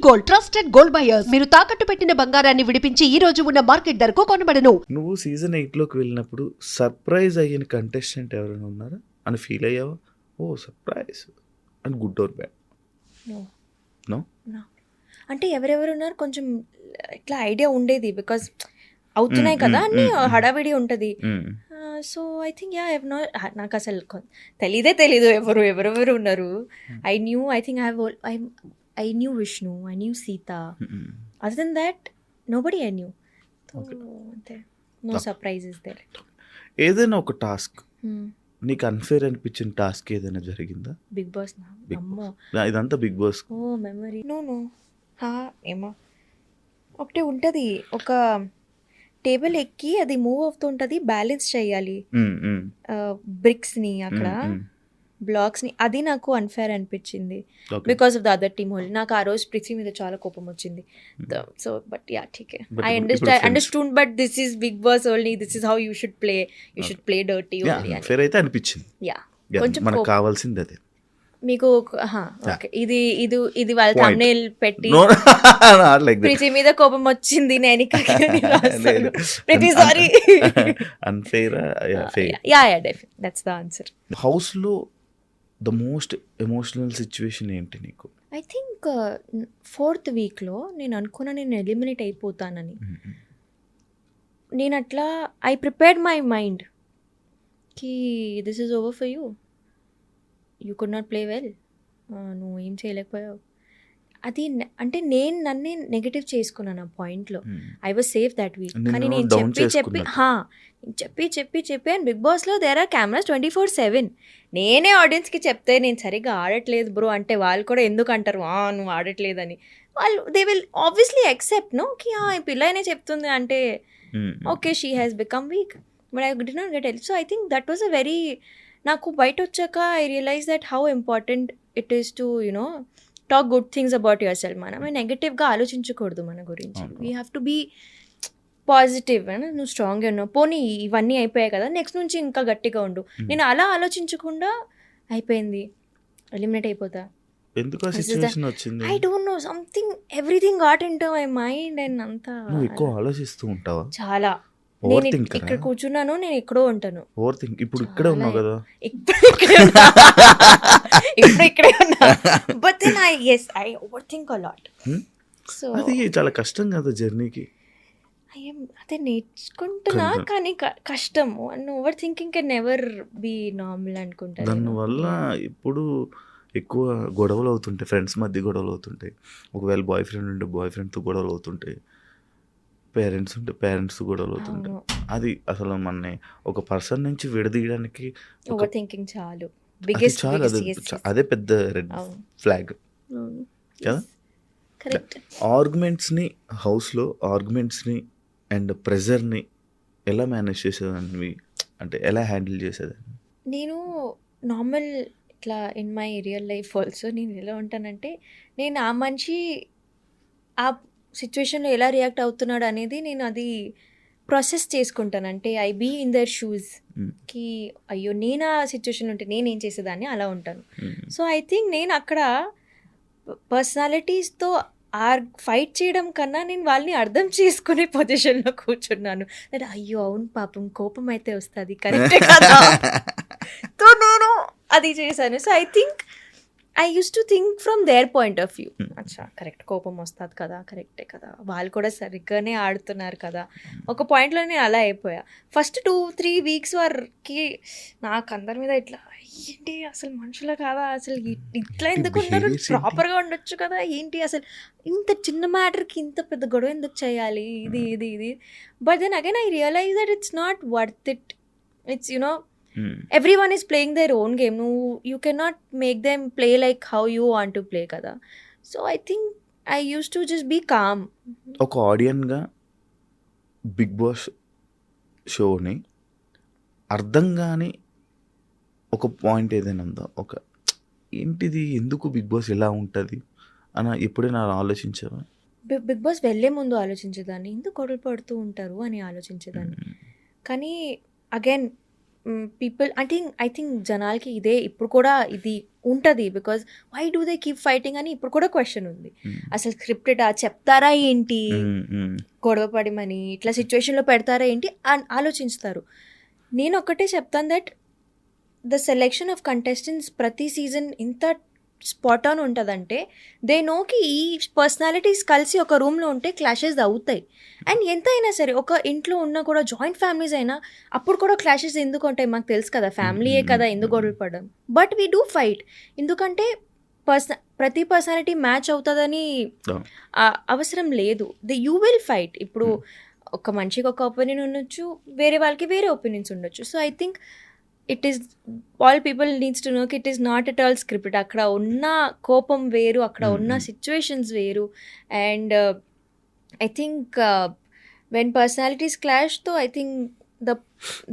Gold, trusted gold buyers. మీరు తాకట్టు పెట్టిన బంగారాన్ని విడిపించి ఈ రోజు ఉన్న మార్కెట్ ధరకు కొనబడను. నువ్వు సీజన్ 8లోకి వెళ్ళినప్పుడు సర్ప్రైజ్ అయిన కంటెస్టెంట్ ఎవరైనా ఉన్నారా అని ఫీల్ అయ్యావా? Oh surprise and good or bad? No. అంటే ఎవరెవరు ఉన్నారు కొంచెం ఇట్లా ఐడియా ఉండేది, బికాజ్ అవుతున్నాయి కదా అన్ని హడావిడి ఉంటుంది. సో ఐ థింక్ నాకు అసలు తెలీదు ఎవరెవరు ఉన్నారు. I knew Vishnu, I knew Sita. Other than that, nobody I knew. So, no surprises there. ఏదైనా ఒక టాస్క్ నీకు అన్ఫేర్ అనిపించిన టాస్క్ ఏదైనా జరిగిందా? బిగ్ బాస్ అమ్మో ఇదంతా బిగ్ బాస్. ఓ మెమరీ నో ఏమో ఒకటే ఉంటుంది, ఒక టేబుల్ ఎక్కి అది మూవ్ అవుతూ ఉంటుంది, బ్యాలెన్స్ చేయాలి బ్రిక్స్ని అక్కడ బ్లాక్స్ని. అది నాకు అన్ఫేర్ అనిపించింది because of the other team whole. నాకు ఆ రోజు పృథ్వీ మీద చాలా కోపం వచ్చింది. సో బట్ యా ఠీకే, I understood but this is Bigg Boss only, this is how you should play dirty only. Fair అయితే అనిపించింది. యా కొంచెం మనకు కావాల్సింది అదే. మీకు ఓకే ఇది వాళ్ళ థంబ్నెయిల్ పెట్టి ప్రీతి మీద కోపం వచ్చింది నేను Preethi sorry unfair. Yeah that's the answer. House లో ద మోస్ట్ ఎమోషనల్ సిచ్యువేషన్ ఏంటి నీకు? ఐ థింక్ 4th వీక్లో నేను అనుకున్నా నేను ఎలిమినేట్ అయిపోతానని. నేను అట్లా ఐ ప్రిపేర్డ్ మై మైండ్ కి this is over for you could not play well, నువ్వు ఏం చేయలేకపోయావు. అది అంటే నేను నన్నే నెగటివ్ చేసుకున్నాను ఆ పాయింట్లో. I was safe that week. కానీ నేను చెప్పి అండ్ బిగ్ బాస్లో దేర్ ఆర్ కెమెరాస్ 24/7. నేనే ఆడియన్స్కి చెప్తే నేను సరిగ్గా ఆడట్లేదు బ్రో అంటే వాళ్ళు కూడా ఎందుకు అంటారు నువ్వు ఆడట్లేదని. వాళ్ళు they will obviously accept no కి ఈ పిల్లనే చెప్తుంది అంటే okay she has become weak, but I did not get help. So I think that was a very, నాకు బయట వచ్చాక I realize that how important it is to you know talk good things about yourself. మనం నెగటివ్గా ఆలోచించకూడదు మన గురించి. We have to be positive. నువ్వు స్ట్రాంగ్గా ఉన్నావు, పోనీ ఇవన్నీ అయిపోయాయి కదా నెక్స్ట్ నుంచి ఇంకా గట్టిగా ఉండు. నేను అలా ఆలోచించకుండా అయిపోయింది ఎలిమినేట్ అయిపోతా. I don't know something everything got in to my mind and అంతా ఎక్కువ ఆలోచిస్తూ ఉంటావా? చాలా. నేను ఇక్కడ కూర్చున్నాను, నేను ఎక్కడో ఉంటాను. ఇప్పుడు ఇక్కడే ఉన్నావు కదా, ఇప్పుడు ఇక్కడే ఉన్నా. But then I over think a lot. So అది చాలా కష్టం కదా జర్నీకి. అదే నేర్చుకుంటున్నా కానీ కష్టం. Over thinking can never be normal అనుకుంటా. దానివల్ల ఇప్పుడు ఎక్కువ గొడవలు అవుతుంటాయి, ఫ్రెండ్స్ మధ్య గొడవలు అవుతుంటాయి, ఒకవేళ బాయ్ ఫ్రెండ్ ఉంటే బాయ్ ఫ్రెండ్తో గొడవలు అవుతుంటాయి, పేరెంట్స్ ఉంటే పేరెంట్స్ గొడవలు అవుతుంటాయి. అది అసలు మన ఒక పర్సన్ నుంచి విడదీయడానికి ఓవర్ థింకింగ్ చాలు అదే పెద్ద రెడ్ ఫ్లాగ్ కదా. ఆర్గ్యుమెంట్స్ని హౌస్లో ఆర్గ్యుమెంట్స్ని అండ్ ప్రెజర్ని ఎలా మేనేజ్ చేసేదాన్ని, అంటే ఎలా హ్యాండిల్ చేసేదాన్ని? నేను నార్మల్ ఇట్లా in my real life also నేను ఎలా ఉంటానంటే, నేను ఆ మనిషి ఆ సిచ్యువేషన్లో ఎలా రియాక్ట్ అవుతున్నాడు అనేది నేను అది ప్రాసెస్ చేసుకుంటాను. అంటే ఐ బీ ఇన్ దర్ షూస్కి, అయ్యో నేను ఆ సిచ్యువేషన్ ఉంటే నేను ఏం చేసేదాన్ని అలా ఉంటాను. సో ఐ థింక్ నేను అక్కడ పర్సనాలిటీస్తో ఫైట్ చేయడం కన్నా నేను వాళ్ళని అర్థం చేసుకునే పొజిషన్లో కూర్చున్నాను. అంటే అయ్యో అవును పాపం కోపం అయితే వస్తుంది కరెక్టే కదా, సో నేను అది చేశాను. So I think I use to think from their point of view. అచ్చా కరెక్ట్, కోపం వస్తుంది కదా, కరెక్టే కదా, వాళ్ళు కూడా సరిగ్గానే ఆడుతున్నారు కదా. ఒక పాయింట్లో నేను అలా అయిపోయా. ఫస్ట్ 2-3 వీక్స్ వరకు నాకు అందరి మీద ఇట్లా ఏంటి అసలు మనుషుల కాదా, అసలు ఇట్లా ఎందుకు ఉన్నారు, ప్రాపర్గా ఉండొచ్చు కదా, ఏంటి అసలు ఇంత చిన్న మ్యాటర్కి ఇంత పెద్ద గొడవ ఎందుకు చేయాలి, ఇది. But then again I realize that it's not worth it. It's you know everyone is playing their own game. You cannot make them play like how you want to play kada. So I think I used to just be calm. ఒక ఆడియన్గా big boss షోని అర్థం కాని ఒక point ఏదైనా ఉందా, ఒక ఏంటిది ఎందుకు బిగ్ బాస్ ఎలా ఉంటుంది అని ఎప్పుడైనా ఆలోచించావా? బిగ్ బాస్ వెళ్ళే ముందు ఆలోచించేదాన్ని, ఎందుకు గొడవలు పడుతూ ఉంటారు అని ఆలోచించేదాన్ని. కానీ అగైన్ పీపుల్ ఐ థింక్ జనాలకి ఇదే ఇప్పుడు కూడా ఇది ఉంటుంది, because why do they keep fighting అని ఇప్పుడు కూడా క్వశ్చన్ ఉంది. అసలు స్క్రిప్టెడ్ చెప్తారా ఏంటి, గొడవ పడిమని ఇట్లా సిచ్యువేషన్లో పెడతారా ఏంటి అని ఆలోచిస్తారు. నేను ఒక్కటే చెప్తాను that the selection of contestants ప్రతి సీజన్ ఇంత స్పాట్ ఆన్ ఉంటుందంటే దే నోకి ఈ పర్సనాలిటీస్ కలిసి ఒక రూమ్లో ఉంటే క్లాషెస్ అవుతాయి. అండ్ ఎంత అయినా సరే ఒక ఇంట్లో ఉన్న కూడా జాయింట్ ఫ్యామిలీస్ అయినా అప్పుడు కూడా క్లాషెస్ ఎందుకు ఉంటాయి మాకు తెలుసు కదా, ఫ్యామిలీయే కదా ఎందుకు గొడవలు పడడం. బట్ వీ డూ ఫైట్, ఎందుకంటే ప్రతి పర్సనాలిటీ మ్యాచ్ అవుతుందని అవసరం లేదు. You will fight. ఇప్పుడు ఒక మనిషికి ఒక ఒపీనియన్ ఉండొచ్చు, వేరే వాళ్ళకి వేరే ఒపీనియన్స్ ఉండొచ్చు. So I think it is all people needs to know it is not at all scripted. అక్కడ ఉన్న కోపం వేరు, అక్కడ ఉన్న సిచ్యువేషన్స్ వేరు. And I think when personalities clash తో I think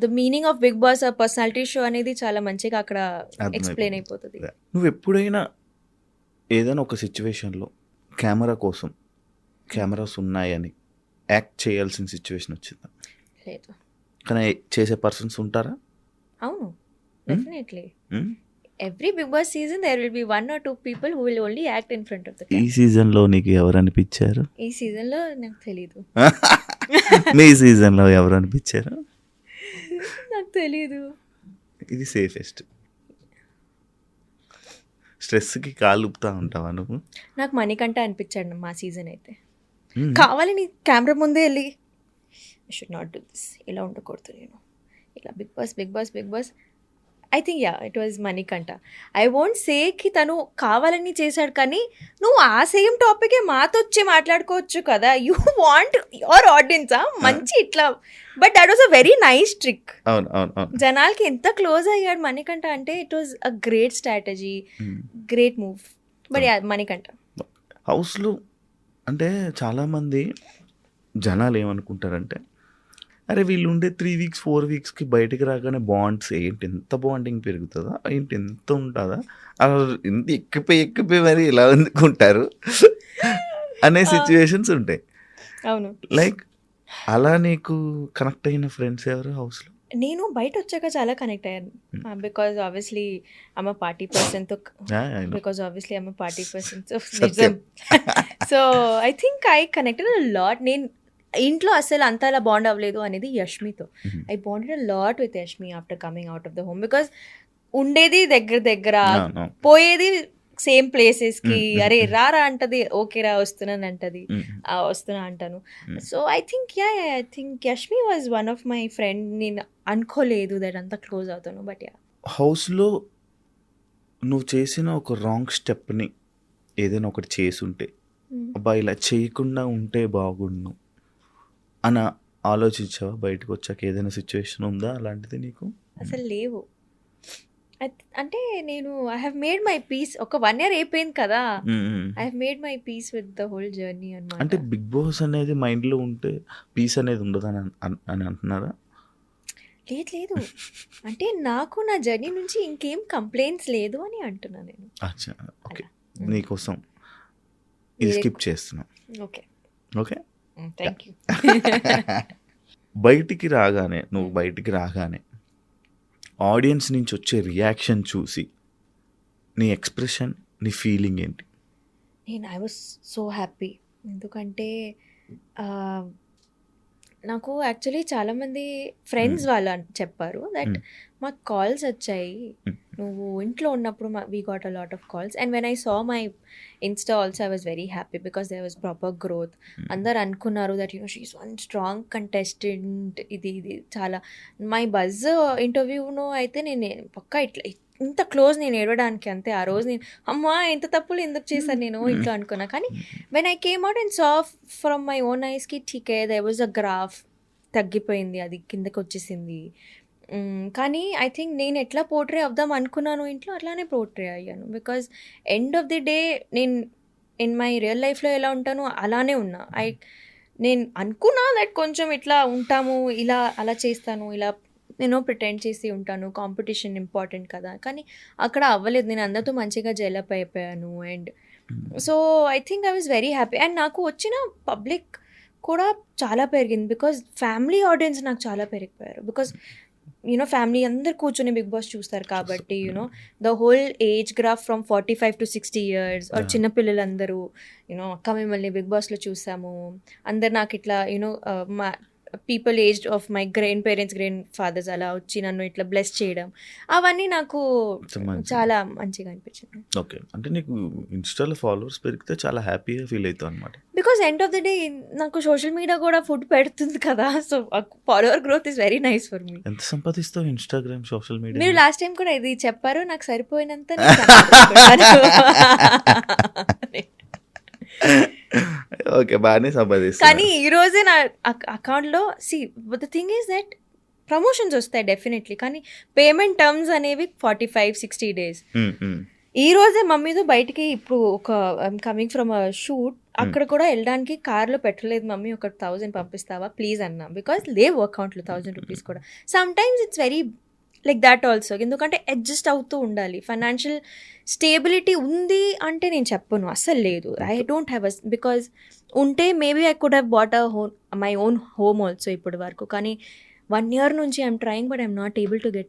the meaning of Bigg Boss ఆ పర్సనాలిటీ షో అనేది చాలా మంచిగా అక్కడ ఎక్స్ప్లెయిన్ అయిపోతుంది. నువ్వు ఎప్పుడైనా ఏదైనా ఒక సిచ్యువేషన్లో కెమెరా కోసం కెమెరాస్ ఉన్నాయని యాక్ట్ చేయాల్సిన సిచ్యువేషన్ వచ్చిందా? లేదు. కానీ చేసే పర్సన్స్ ఉంటారా? అవును, definitely. Every Bigg Boss season there will be 1 or 2 people who will only act in front of the camera. ఈ సీజన్లో నీకు ఎవరు అనిపించారు? ఈ సీజన్లో నాకు తెలీదు. మీ సీజన్లో ఎవరు అనిపించారు? నాకు తెలీదు. ఇది సేఫెస్ట్. స్ట్రెస్కి కాలు ఊపుతా ఉంటావా నువ్వు? నాకు మణికంఠ అనిపించాడు మా సీజన్ అయితే. కావాలని కెమెరా ముందే వెళ్ళి I should not do this, ఇలా ఉండకూడదు నేను, ఇలా Bigg Boss I think it was Manikanta. I won't say కి తను కావాలని చేశాడు, కానీ నువ్వు ఆ సేమ్ టాపికే మాతో వచ్చి మాట్లాడుకోవచ్చు కదా. యూ వాంట్ యువర్ ఆడియన్స్ మంచి ఇట్లా. But that was a very nice trick. జనాలకి ఎంత క్లోజ్ అయ్యాడు మణికంఠ అంటే it was a great strategy, great move. But Manikanta హౌస్లో అంటే చాలామంది జనాలు ఏమనుకుంటారంటే, అరే వీళ్ళు ఉండే 3 weeks 4 weeksకి బయటికి రాగానే బాండ్స్ ఏంటి ఎంత బాండింగ్ పెరుగుతుందా, ఏంటి ఎంత ఉంటుందా, అలా ఎంత ఎక్కిపోయి మరి ఇలా అందుకుంటారు అనే సిచ్యువేషన్స్ ఉంటాయి. అవును. లైక్ అలా నీకు కనెక్ట్ అయిన ఫ్రెండ్స్ ఎవరు హౌస్లో? నేను బయట వచ్చాక చాలా కనెక్ట్ అయ్యాను, because obviously I'm a party పర్సన్తో, so I think I connected a lot. నేను ఇంట్లో అసలు అంత అలా బాండ్ అవ్వలేదు అనేది యష్మితో. I bonded a lot with Yashmi after coming out of the home, because ఉండేది దగ్గర పోయేది సేమ్ ప్లేసెస్కి. అరే రారా అంటది, ఓకే రా వస్తున్నాను అంటది, వస్తున్నా అంటాను. So I think Yashmi was one of my friend. నేను అనుకోలేదు దట్ అంత క్లోజ్ అవుతాను. బట్ హౌస్లో నువ్వు చేసిన ఒక రాంగ్ స్టెప్ని ఏదైనా ఒకటి చేసుంటే, అబ్బా ఇలా చేయకుండా ఉంటే బాగుండు అని ఆలోచించావా? బయటకు వచ్చాక ఏదైనా సిచ్యువేషన్ ఉందా అలాంటిది నీకు? అసలు లేవు. అంటే నేను I have made my peace. ఒక 1 year అయిపోయింది కదా, I have made my peace with the whole journey అన్నమాట. అంటే బిగ్ బాస్ అనేది మైండ్లో ఉంటే పీస్ అనేది ఉండదు అని అంటున్నారా? లేదు, అంటే నాకు నా జర్నీ నుంచి ఇంకేం కంప్లైంట్స్ లేదు అని అంటున్నా నేను. అచ్చా, ఓకే. నీకోసం ఇది స్కిప్ చేస్తున్నాం. Okay thank you. నువ్వు బయటికి రాగానే ఆడియన్స్ నుంచి వచ్చే రియాక్షన్ చూసి నీ ఎక్స్ప్రెషన్, నీ ఫీలింగ్ ఏంటి? I was so happy. ఎందుకంటే నాకు యాక్చువల్లీ చాలామంది ఫ్రెండ్స్ వాళ్ళు చెప్పారు దట్ మాకు కాల్స్ వచ్చాయి, నువ్వు ఇంట్లో ఉన్నప్పుడు we got a lot of calls. And when I saw my insta also I was very happy because there was proper growth. అందరు అనుకున్నారు that she is one strong contestant. ఇది చాలా మై బజ్ ఇంటర్వ్యూను అయితే నేను పక్కా ఇట్లా ఇంత క్లోజ్ నేను ఏడవడానికి అంతే. ఆ రోజు నేను అమ్మా ఎంత తప్పులు ఎందుకు చేశాను నేను ఇంట్లో అనుకున్నా. కానీ when I came out and saw from my own ఐస్కి ఠీకే దేర్ వాజ్ అ గ్రాఫ్, తగ్గిపోయింది, అది కిందకి వచ్చేసింది. కానీ ఐ థింక్ నేను ఎట్లా పోర్ట్రే అవుదాం అనుకున్నాను ఇంట్లో అట్లానే పోర్ట్రే అయ్యాను. Because end of the day నేను ఇన్ మై రియల్ లైఫ్లో ఎలా ఉంటానో అలానే ఉన్నా. నేను అనుకున్నా దట్ కొంచెం ఇట్లా ఉంటాము, ఇలా అలా చేస్తాను, ఇలా నేను ప్రిటెండ్ చేసి ఉంటాను, కాంపిటీషన్ ఇంపార్టెంట్ కదా. కానీ అక్కడ అవ్వలేదు, నేను అందరితో మంచిగా జెలప్ అయిపోయాను. And so I think I was very happy. And నాకు వచ్చిన పబ్లిక్ కూడా చాలా పెరిగింది బికాజ్ ఫ్యామిలీ ఆడియన్స్ నాకు చాలా పెరిగిపోయారు. బికాజ్ యూనో ఫ్యామిలీ అందరు కూర్చొని బిగ్ బాస్ చూస్తారు కాబట్టి you know the whole age graph from 45 to 60 years or చిన్నపిల్లలందరూ యూనో అక్క మిమ్మల్ని బిగ్ బాస్లో చూసాము అందరు నాకు ఇట్లా యూనో మా people aged of my grandparents grandfathers అలా వచ్చి నన్ను ఇట్లా బ్లెస్ చేయడం అవన్నీ నాకు చాలా మంచిగా అనిపించింది. ఓకే, అంటే నీకు ఇన్స్టాలో ఫాలోవర్స్ పెరిగితే చాలా హ్యాపీగా ఫీల్ అవుతావు అనమాట. Because end of the day నాకు సోషల్ మీడియా కూడా ఫుడ్ పెడుతుంది కదా, so follower growth is very nice for me. ఎంత సంపాదిస్తావు ఇన్స్టాగ్రామ్ సోషల్ మీడియా? మీరు లాస్ట్ టైం కూడా ఇది చెప్పారు, నాకు సరిపోయినంత నేను సంపాదించుకుంటాను. ఓకే, బాగానే సంపాదిస్తా. కానీ ఈ రోజే నా అకౌంట్లో the thing is that promotions వస్తాయి డెఫినెట్లీ, కానీ పేమెంట్ టర్మ్స్ అనేవి 45-60 days. ఈ రోజే మమ్మీతో బయటికి ఇప్పుడు ఒక కమింగ్ ఫ్రమ్ అ షూట్, అక్కడ కూడా వెళ్ళడానికి కార్లో పెట్టలేదు మమ్మీ, ఒక 1000 పంపిస్తావా ప్లీజ్ అన్నా, బికాస్ లేవు అకౌంట్లో 1000 రూపీస్ కూడా. Some times it's very like that also, ఎందుకంటే అడ్జస్ట్ అవుతూ ఉండాలి. ఫైనాన్షియల్ స్టేబిలిటీ ఉంది అంటే నేను చెప్పను, అస్సలు లేదు. ఐ డోంట్ హ్యావ్ బికాజ్ ఉంటే maybe I could have bought my own home also ఇప్పటి వరకు. కానీ 1 year నుంచి I'm trying but I'm not able to get